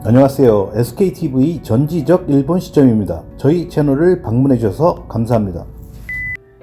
안녕하세요. SKTV 전지적 일본 시점입니다. 저희 채널을 방문해 주셔서 감사합니다.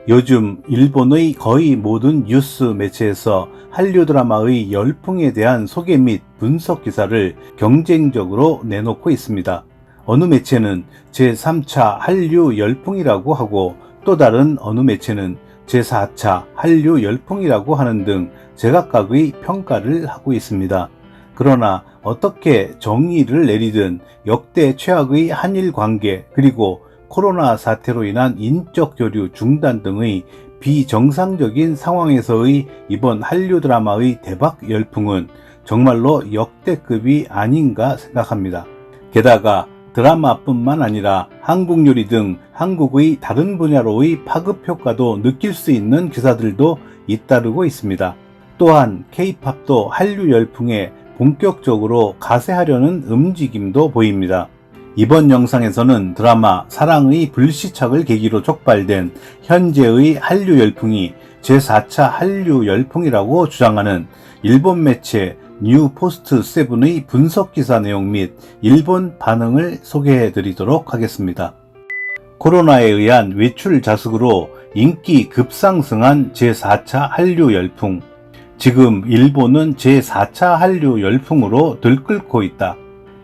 요즘 일본의 거의 모든 뉴스 매체에서 한류 드라마의 열풍에 대한 소개 및 분석 기사를 경쟁적으로 내놓고 있습니다. 어느 매체는 제3차 한류 열풍이라고 하고 또 다른 어느 매체는 제4차 한류 열풍이라고 하는 등 제각각의 평가를 하고 있습니다. 그러나 어떻게 정의를 내리든 역대 최악의 한일 관계 그리고 코로나 사태로 인한 인적 교류 중단 등의 비정상적인 상황에서의 이번 한류 드라마의 대박 열풍은 정말로 역대급이 아닌가 생각합니다. 게다가 드라마뿐만 아니라 한국 요리 등 한국의 다른 분야로의 파급 효과도 느낄 수 있는 기사들도 잇따르고 있습니다. 또한 K-팝도 한류 열풍에 본격적으로 가세하려는 움직임도 보입니다. 이번 영상에서는 드라마 사랑의 불시착을 계기로 촉발된 현재의 한류 열풍이 제4차 한류 열풍이라고 주장하는 일본 매체 뉴포스트 7의 분석 기사 내용 및 일본 반응을 소개해 드리도록 하겠습니다. 코로나에 의한 외출 자숙으로 인기 급상승한 제4차 한류 열풍. 지금 일본은 제4차 한류 열풍으로 들끓고 있다.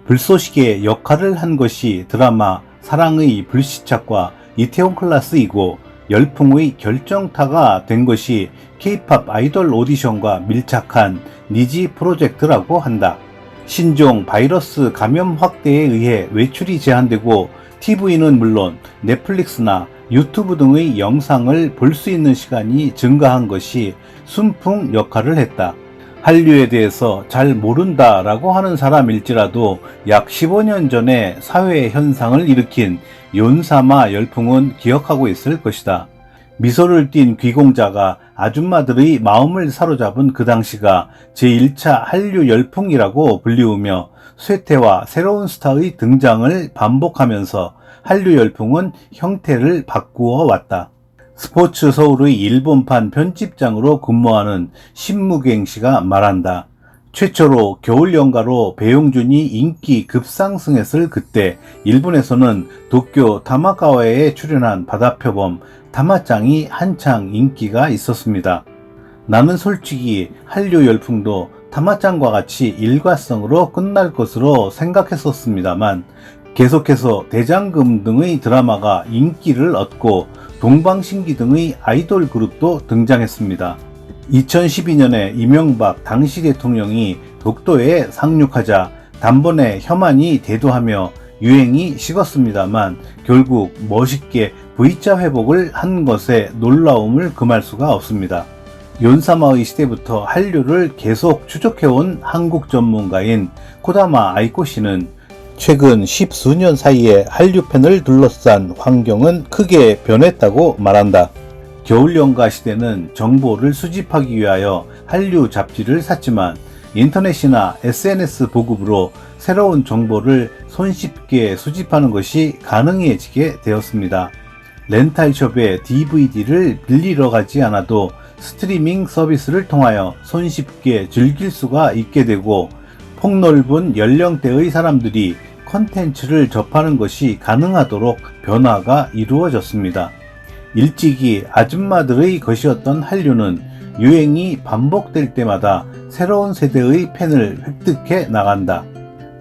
불쏘시개 역할을 한 것이 드라마 사랑의 불시착과 이태원 클라스이고 열풍의 결정타가 된 것이 K-팝 아이돌 오디션과 밀착한 니지 프로젝트라고 한다. 신종 바이러스 감염 확대에 의해 외출이 제한되고 TV는 물론 넷플릭스나 유튜브 등의 영상을 볼 수 있는 시간이 증가한 것이 순풍 역할을 했다. 한류에 대해서 잘 모른다라고 하는 사람일지라도 약 15년 전에 사회 현상을 일으킨 욘사마 열풍은 기억하고 있을 것이다. 미소를 띤 귀공자가 아줌마들의 마음을 사로잡은 그 당시가 제1차 한류 열풍이라고 불리우며 쇠퇴와 새로운 스타의 등장을 반복하면서 한류 열풍은 형태를 바꾸어 왔다. 스포츠 서울의 일본판 편집장으로 근무하는 신무갱 씨가 말한다. 최초로 겨울 연가로 배용준이 인기 급상승했을 그때 일본에서는 도쿄 타마카와에 출연한 바다표범 타마짱이 한창 인기가 있었습니다. 나는 솔직히 한류 열풍도 타마짱과 같이 일과성으로 끝날 것으로 생각했었습니다만 계속해서 대장금 등의 드라마가 인기를 얻고 동방신기 등의 아이돌 그룹도 등장했습니다. 2012년에 이명박 당시 대통령이 독도에 상륙하자 단번에 혐한이 대두하며 유행이 식었습니다만 결국 멋있게 V자 회복을 한 것에 놀라움을 금할 수가 없습니다. 욘사마의 시대부터 한류를 계속 추적해온 한국 전문가인 코다마 아이코 씨는 최근 10수년 사이에 한류팬을 둘러싼 환경은 크게 변했다고 말한다. 겨울연가 시대는 정보를 수집하기 위하여 한류 잡지를 샀지만 인터넷이나 SNS 보급으로 새로운 정보를 손쉽게 수집하는 것이 가능해지게 되었습니다. 렌탈숍에 DVD를 빌리러 가지 않아도 스트리밍 서비스를 통하여 손쉽게 즐길 수가 있게 되고 폭넓은 연령대의 사람들이 콘텐츠를 접하는 것이 가능하도록 변화가 이루어졌습니다. 일찍이 아줌마들의 것이었던 한류는 유행이 반복될 때마다 새로운 세대의 팬을 획득해 나간다.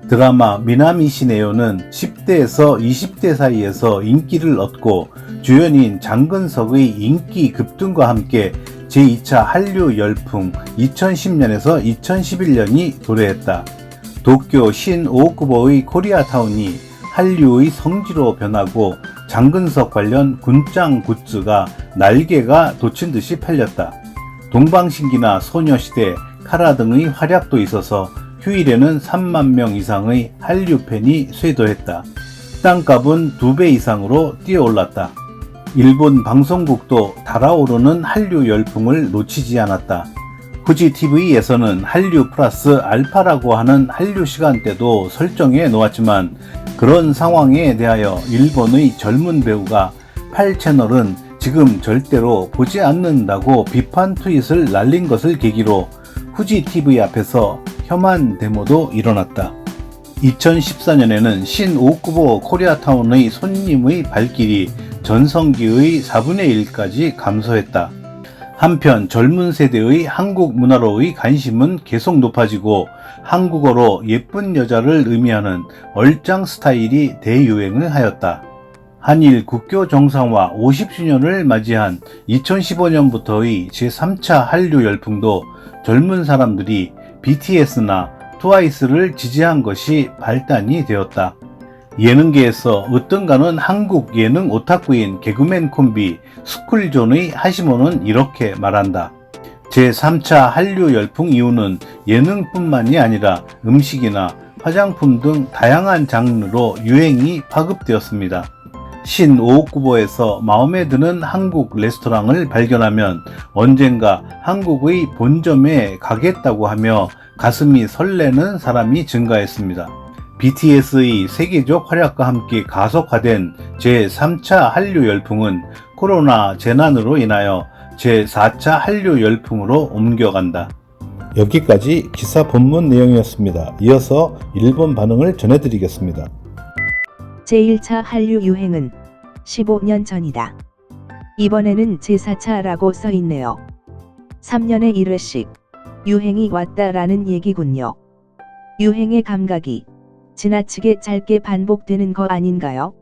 드라마 미나미시네요는 10대에서 20대 사이에서 인기를 얻고 주연인 장근석의 인기 급등과 함께 제2차 한류 열풍 2010년에서 2011년이 도래했다. 도쿄 신오쿠보의 코리아타운이 한류의 성지로 변하고 장근석 관련 군장 굿즈가 날개가 돋친 듯이 팔렸다. 동방신기나 소녀시대, 카라 등의 활약도 있어서 휴일에는 3만 명 이상의 한류 팬이 쇄도했다. 땅값은 2배 이상으로 뛰어올랐다. 일본 방송국도 달아오르는 한류 열풍을 놓치지 않았다. 후지TV에서는 한류 플러스 알파라고 하는 한류 시간대도 설정해 놓았지만 그런 상황에 대하여 일본의 젊은 배우가 8채널은 지금 절대로 보지 않는다고 비판 트윗을 날린 것을 계기로 후지TV 앞에서 혐한 데모도 일어났다. 2014년에는 신595 코리아타운의 손님의 발길이 전성기의 4분의 1까지 감소했다. 한편 젊은 세대의 한국 문화로의 관심은 계속 높아지고 한국어로 예쁜 여자를 의미하는 얼짱 스타일이 대유행을 하였다. 한일 국교 정상화 50주년을 맞이한 2015년부터의 제3차 한류 열풍도 젊은 사람들이 BTS나 트와이스를 지지한 것이 발단이 되었다. 예능계에서 으뜸가는 한국 예능 오타쿠인 개그맨 콤비 스쿨존의 하시모는 이렇게 말한다. 제3차 한류 열풍 이후는 예능뿐만이 아니라 음식이나 화장품 등 다양한 장르로 유행이 파급되었습니다. 신595에서 마음에 드는 한국 레스토랑을 발견하면 언젠가 한국의 본점에 가겠다고 하며 가슴이 설레는 사람이 증가했습니다. BTS의 세계적 활약과 함께 가속화된 제3차 한류 열풍은 코로나 재난으로 인하여 제4차 한류 열풍으로 옮겨간다. 여기까지 기사 본문 내용이었습니다. 이어서 일본 반응을 전해드리겠습니다. 제1차 한류 유행은 15년 전이다. 이번에는 제4차라고 써있네요. 3년에 1회씩 유행이 왔다라는 얘기군요. 유행의 감각이 지나치게 짧게 반복되는 거 아닌가요?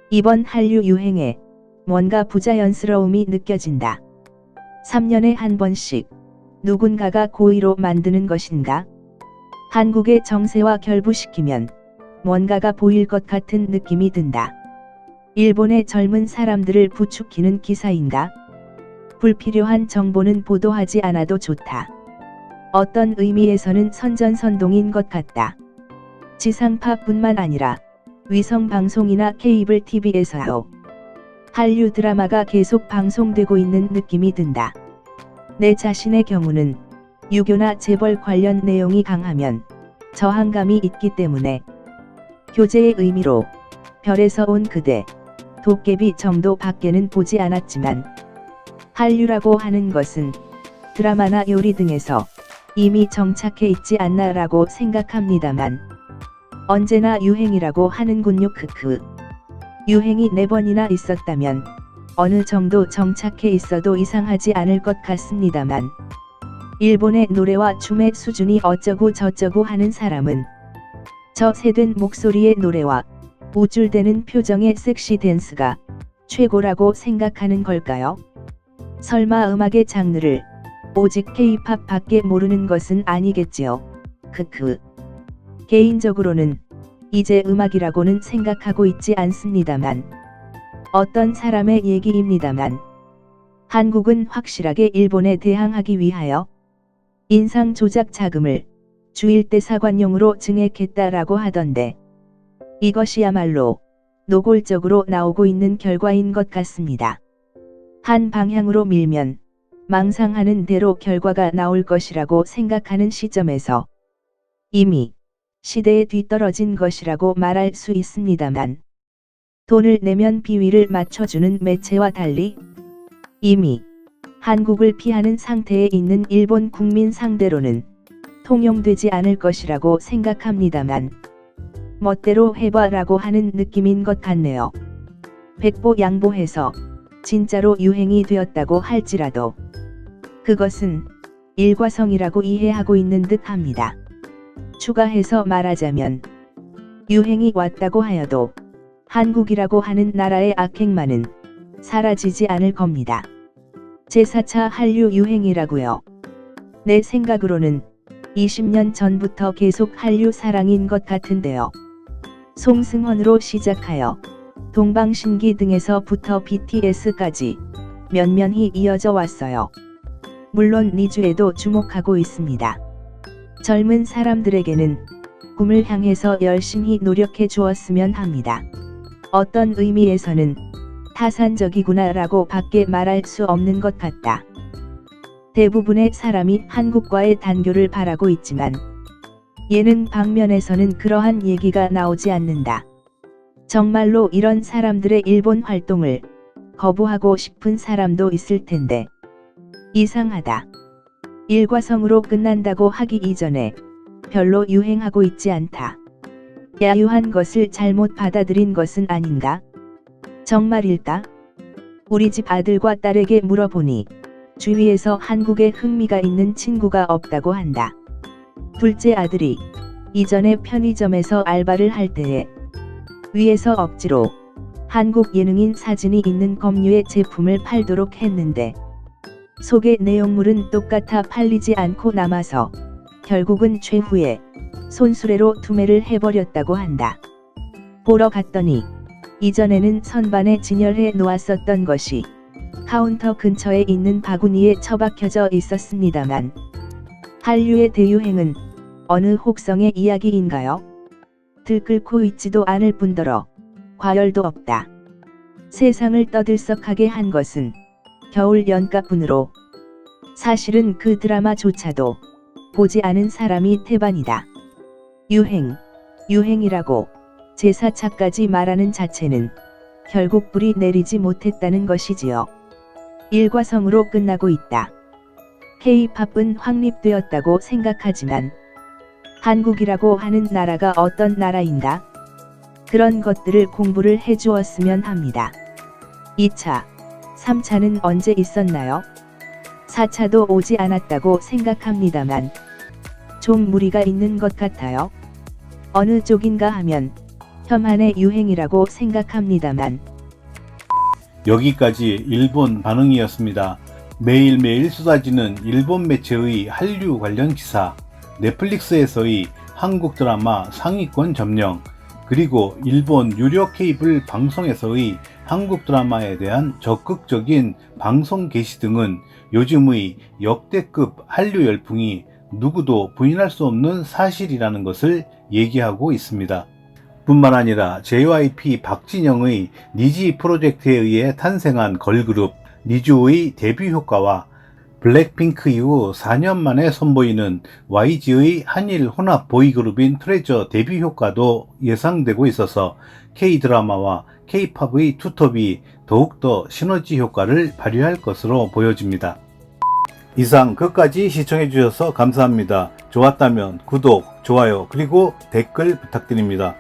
이번 한류 유행에 뭔가 부자연스러움이 느껴진다. 3년에 한 번씩 누군가가 고의로 만드는 것인가? 한국의 정세와 결부시키면 뭔가가 보일 것 같은 느낌이 든다. 일본의 젊은 사람들을 부추기는 기사인가? 불필요한 정보는 보도하지 않아도 좋다. 어떤 의미에서는 선전선동인 것 같다. 지상파뿐만 아니라 위성방송이나 케이블 TV에서요. 한류 드라마가 계속 방송되고 있는 느낌이 든다. 내 자신의 경우는 유교나 재벌 관련 내용이 강하면 저항감이 있기 때문에 교재의 의미로 별에서 온 그대, 도깨비 정도 밖에는 보지 않았지만 한류라고 하는 것은 드라마나 요리 등에서 이미 정착해 있지 않나라고 생각합니다만 언제나 유행이라고 하는군요. 크크. 유행이 4번이나 있었다면 어느 정도 정착해 있어도 이상하지 않을 것 같습니다만 일본의 노래와 춤의 수준이 어쩌고 저쩌고 하는 사람은 저 새된 목소리의 노래와 우쭐대는 표정의 섹시 댄스가 최고라고 생각하는 걸까요? 설마 음악의 장르를 오직 K-팝 밖에 모르는 것은 아니겠지요. 크크. 개인적으로는 이제 음악이라고는 생각하고 있지 않습니다만 어떤 사람의 얘기입니다만 한국은 확실하게 일본에 대항하기 위하여 인상 조작 자금을 주일대 사관용으로 증액했다라고 하던데 이것이야말로 노골적으로 나오고 있는 결과인 것 같습니다. 한 방향으로 밀면 망상하는 대로 결과가 나올 것이라고 생각하는 시점에서 이미 시대에 뒤떨어진 것이라고 말할 수 있습니다만 돈을 내면 비위를 맞춰주는 매체와 달리 이미 한국을 피하는 상태에 있는 일본 국민 상대로는 통용되지 않을 것이라고 생각합니다만 멋대로 해봐라고 하는 느낌인 것 같네요. 백보 양보해서 진짜로 유행이 되었다고 할지라도 그것은 일과성이라고 이해하고 있는 듯 합니다. 추가해서 말하자면 유행이 왔다고 하여도 한국이라고 하는 나라의 악행만은 사라지지 않을 겁니다. 제4차 한류 유행이라고요. 내 생각으로는 20년 전부터 계속 한류 사랑인 것 같은데요. 송승헌으로 시작하여 동방신기 등에서부터 BTS까지 면면히 이어져 왔어요. 물론 니주에도 주목하고 있습니다. 젊은 사람들에게는 꿈을 향해서 열심히 노력해 주었으면 합니다. 어떤 의미에서는 타산적이구나라고 밖에 말할 수 없는 것 같다. 대부분의 사람이 한국과의 단교를 바라고 있지만 예능 방면에서는 그러한 얘기가 나오지 않는다. 정말로 이런 사람들의 일본 활동을 거부하고 싶은 사람도 있을 텐데 이상하다. 일과성으로 끝난다고 하기 이전에 별로 유행하고 있지 않다. 야유한 것을 잘못 받아들인 것은 아닌가? 정말일까? 우리 집 아들과 딸에게 물어보니 주위에서 한국에 흥미가 있는 친구가 없다고 한다. 둘째 아들이 이전에 편의점에서 알바를 할 때에 위에서 억지로 한국 예능인 사진이 있는 검유의 제품을 팔도록 했는데 소개 내용물은 똑같아 팔리지 않고 남아서 결국은 최후에 손수레로 투매를 해버렸다고 한다. 보러 갔더니 이전에는 선반에 진열해 놓았었던 것이 카운터 근처에 있는 바구니에 처박혀져 있었습니다만 한류의 대유행은 어느 혹성의 이야기인가요? 들끓고 있지도 않을 뿐더러 과열도 없다. 세상을 떠들썩하게 한 것은 겨울 연가뿐으로 사실은 그 드라마조차도 보지 않은 사람이 태반이다. 유행이라고 제4차까지 말하는 자체는 결국 불이 내리지 못했다는 것이지요. 일과성으로 끝나고 있다. K-팝은 확립되었다고 생각하지만 한국이라고 하는 나라가 어떤 나라인가? 그런 것들을 공부를 해주었으면 합니다. 2차, 3차는 언제 있었나요? 4차도 오지 않았다고 생각합니다만 좀 무리가 있는 것 같아요. 어느 쪽인가 하면 혐한의 유행이라고 생각합니다만. 여기까지 일본 반응이었습니다. 매일매일 쏟아지는 일본 매체의 한류 관련 기사, 넷플릭스에서의 한국 드라마 상위권 점령, 그리고 일본 유료 케이블 방송에서의 한국 드라마에 대한 적극적인 방송 게시 등은 요즘의 역대급 한류 열풍이 누구도 부인할 수 없는 사실이라는 것을 얘기하고 있습니다. 뿐만 아니라 JYP 박진영의 니지 프로젝트에 의해 탄생한 걸그룹 니즈의 데뷔 효과와 블랙핑크 이후 4년 만에 선보이는 YG의 한일 혼합 보이그룹인 트레저 데뷔 효과도 예상되고 있어서 K-드라마와 K-팝의 투톱이 더욱더 시너지 효과를 발휘할 것으로 보여집니다. 이상 끝까지 시청해 주셔서 감사합니다. 좋았다면 구독, 좋아요, 그리고 댓글 부탁드립니다.